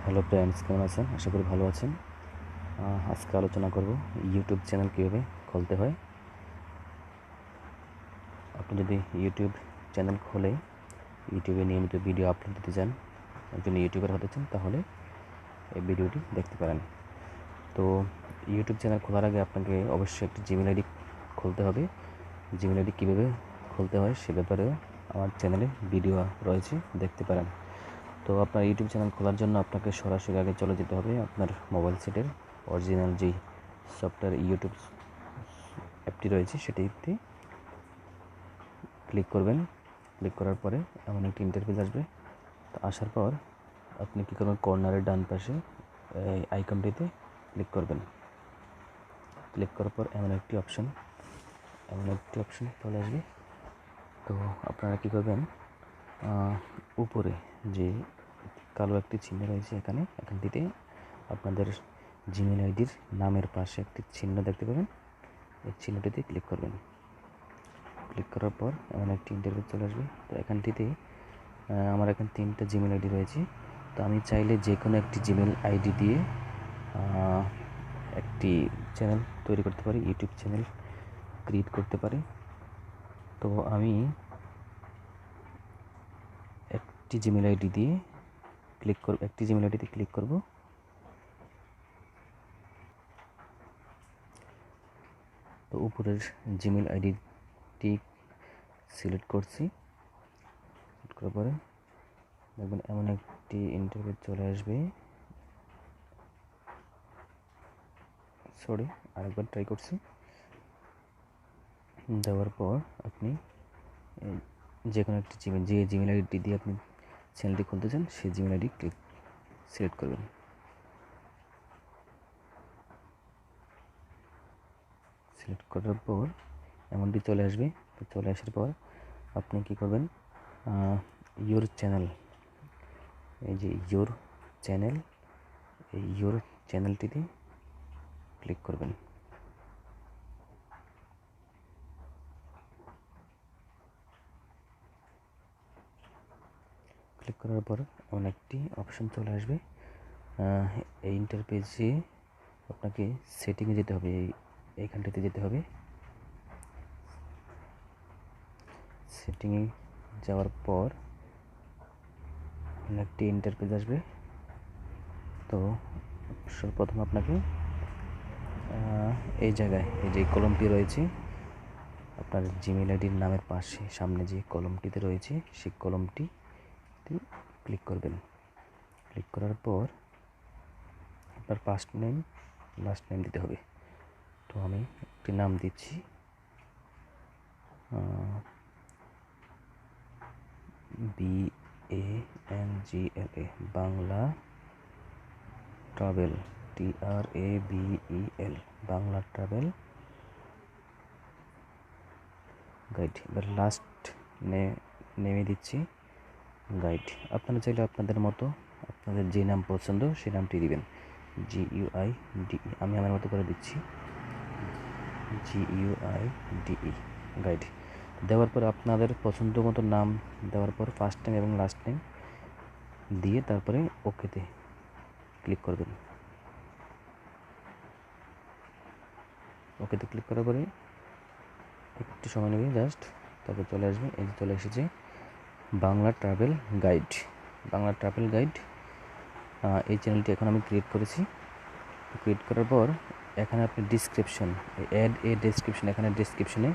Hello friends, কেমন আছেন? আশা করি ভালো আছেন। আজকে আলোচনা করব ইউটিউব চ্যানেল কীভাবে খুলতে হয়। আপনি যদি ইউটিউব চ্যানেল খুলে ইউটিউবে নিয়মিত ভিডিও আপলোড দিতে চান, একজন ইউটিউবার হতে চান, তাহলে এই ভিডিওটি দেখতে পারেন। তো ইউটিউব চ্যানেল খোলার আগে আপনাকে অবশ্যই একটি জিমেল আইডি খুলতে হবে। জিমেল আইডি কীভাবে খুলতে হয় সে ব্যাপারেও আমার চ্যানেলে ভিডিও রয়েছে, দেখতে পারেন। তো আপনার ইউটিউব চ্যানেল খোলার জন্য আপনাকে সরাসরি আগে চলে যেতে হবে আপনার মোবাইল সেটের অরিজিনাল যেই সফটওয়্যার ইউটিউব অ্যাপটি রয়েছে সেটিতে ক্লিক করবেন। ক্লিক করার পরে এমন একটি ইন্টারফেস আসবে। তো আসার পর আপনি কী করবেন, কর্নারের ডান পাশে এই আইকনটিতে ক্লিক করবেন। ক্লিক করার পর এমন একটি অপশন চলে আসবে। তো আপনারা কী করবেন, উপরে যে কালো একটি চিহ্ন রয়েছে এখানটিতে আপনাদের জিমেল আইডির নামের পাশে একটি চিহ্ন দেখতে পাবেন। এই চিহ্নটিতে ক্লিক করবেন। ক্লিক করার পর এমন একটি ইন্টারফেস চলে আসবে। তো এখানটিতে আমার এখানে 3টা জিমেল আইডি রয়েছে। তো আমি চাইলে যে কোনো একটি জিমেল আইডি দিয়ে একটি চ্যানেল তৈরি করতে পারি, ইউটিউব চ্যানেল ক্রিয়েট করতে পারি। তো আমি একটি জিমেল আইডিতে ক্লিক করব। তো উপরের জিমেল আইডিটি সিলেক্ট করছি। সিলেক্ট করার পরে দেখবেন এমন একটি ইন্টারফেস চলে আসবে। আরেকবার ট্রাই করছি। দেওয়ার পর আপনি যে কোনো একটি জিমেল আইডি দিয়ে আপনি চ্যানেলটি খুলতে চান সেই জিমেল আইডি সিলেক্ট করবেন। সিলেক্ট করার পর এমনটি চলে আসবে। তো চলে আসার পর আপনি কী করবেন, ইয়োর চ্যানেল, এই যে ইয়োর চ্যানেল, এই ইয়োর চ্যানেলটিতে ক্লিক করবেন। ক্লিক করার পর এমন একটি অপশন চলে আসবে। এই ইন্টারপেজে আপনাকে সেটিংয়ে যেতে হবে, এইখানটাতে যেতে হবে। সেটিংয়ে যাওয়ার পর একটি ইন্টারপেজ আসবে। তো সর্বপ্রথম আপনাকে এই জায়গায় এই যে কলমটি রয়েছে আপনার জিমেল আইডির নামের পাশে সামনে যে কলমটিতে রয়েছে সেই কলমটিতে ক্লিক করবেন। ক্লিক করার পর আপনার ফার্স্ট নেম লাস্ট নেম দিতে হবে। তো আমি একটি নাম দিচ্ছি, BANGLA, Bangla travel, TRAVEL, Bangla travel guide. এবার লাস্ট নেমে দিচ্ছি গাইড। আপনারা চাইলে আপনাদের মতো আপনাদের যে নাম পছন্দ সেই নামটি দিবেন, GUIDE। আমি আমার মতো করে দিচ্ছি GUIDE, গাইড। দেওয়ার পর আপনাদের পছন্দ মতো নাম দেওয়ার পর ফার্স্ট নেম এবং লাস্ট নেম দিয়ে তারপরে ওকেতে ক্লিক করবেন। ওকেতে ক্লিক করার পরে একটু সময় নেবে জাস্ট, তারপর চলে আসবে। এই যে চলে এসেছে বাংলা ট্রাভেল গাইড। এই চ্যানেলটি এখন আমি ক্রিয়েট করেছি। ক্রিয়েট করার পর এখানে আপনি ডিসক্রিপশন, অ্যাড এ ডেসক্রিপশন, এখানে ডেসক্রিপশনে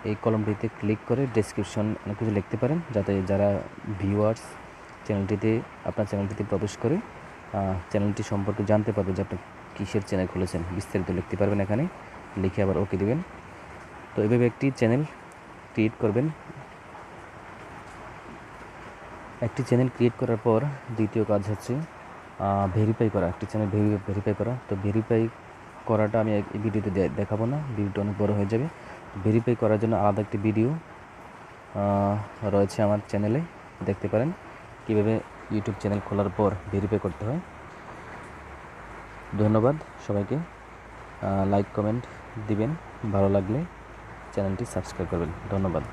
এই কলমটিতে ক্লিক করে ডেসক্রিপশন অনেক কিছু লিখতে পারেন, যাতে যারা ভিউয়ার্স আপনার চ্যানেলটিতে প্রবেশ করে চ্যানেলটি সম্পর্কে জানতে পারবে যে আপনি কিসের চ্যানেল খুলেছেন, বিস্তারিত লিখতে পারবেন। এখানে লিখে আবার ওকে দেবেন। তো এভাবে একটি চ্যানেল ক্রিয়েট করবেন। একটি চ্যানেল ক্রিয়েট করার পর দ্বিতীয় কাজ হচ্ছে ভেরিফাই করা, একটি চ্যানেল ভেরিফাই করা। তো ভেরিফাই করাটা আমি এই ভিডিওতে দেখাবো না, ভিডিওটা অনেক বড় হয়ে যাবে। ভেরিফাই করার জন্য আলাদা একটি ভিডিও রয়েছে আমার চ্যানেলে, দেখতে পারেন কীভাবে ইউটিউব চ্যানেল খোলার পর ভেরিফাই করতে হয়। ধন্যবাদ সবাইকে। লাইক কমেন্ট দিবেন, ভালো লাগলে চ্যানেলটি সাবস্ক্রাইব করবেন। ধন্যবাদ।